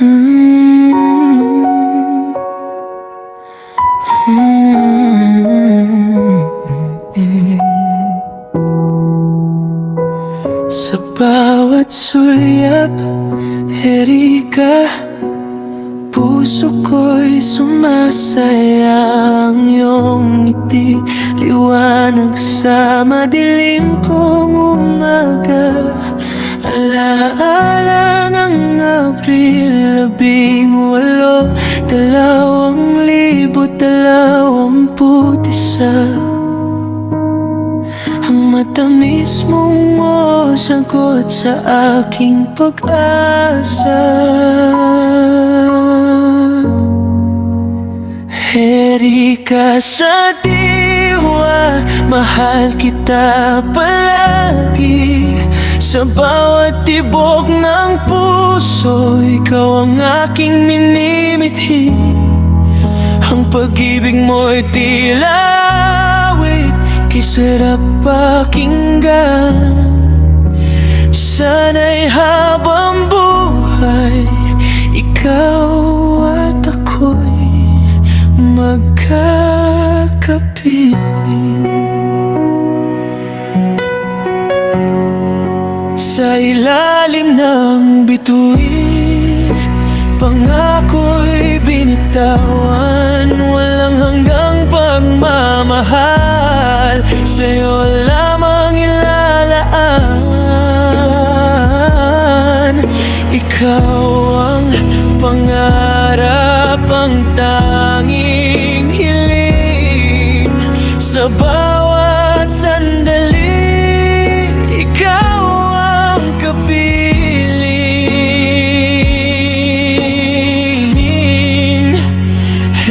Sa bawat sulyap, Erika, puso ko'y sumasaya. Ang iyong ngiti, liwanag sa madilim kong umaga. Alaala ng Abril 18, 2021. Ang matamis mong sagot sa aking pag-asa. Erika, sa diwa, mahal kita palagi. Sa bawat tibok ng puso, ikaw ang aking minimithi. Ang pag-ibig mo'y tila awit, kay sarap pakinggan. Sana'y habang buhay, ikaw at ako'y magkakapiling. Sa ilalim ng bituin, pangako'y binitawan. Walang hanggang pagmamahal, sa'yo lamang ilalaan. Ikaw ang pangarap, ang tanging hiling. Sa bawat sandali, ikaw ang kapiling.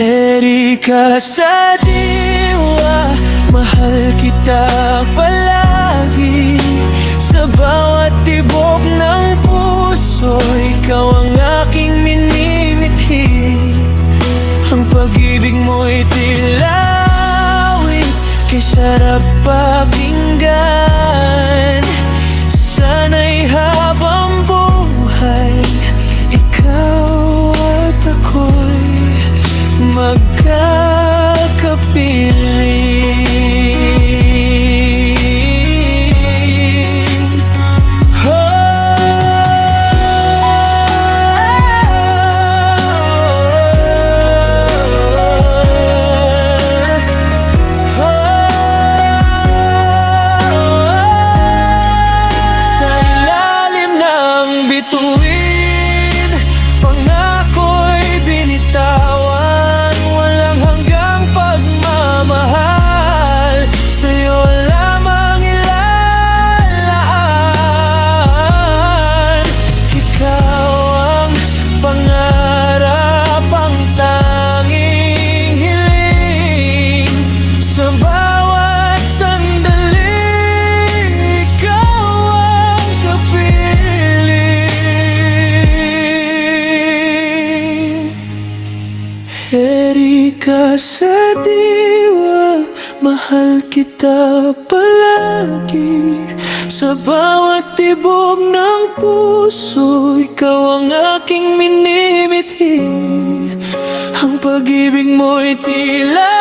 Erika, sa diwa, mahal kita palagi. Sa bawat tibok ng puso, ikaw ang aking minimithi. Ang pag-ibig mo'y tila awit, kay sarap pakinggan. Sana'y habang buhay, ikaw at ako'y magkakapiling. Bituin, pangako'y binitawan. Walang hanggang pagmamahal, sa'yo lamang ilalaan. Ikaw ang pangarap, ang tanging hiling. Sa bawat sandali, ikaw ang kapiling. Erika, sa diwa, mahal kita palagi. Sa bawat tibok ng puso, ikaw ang aking minimithi. Ang pag-ibig mo'y tila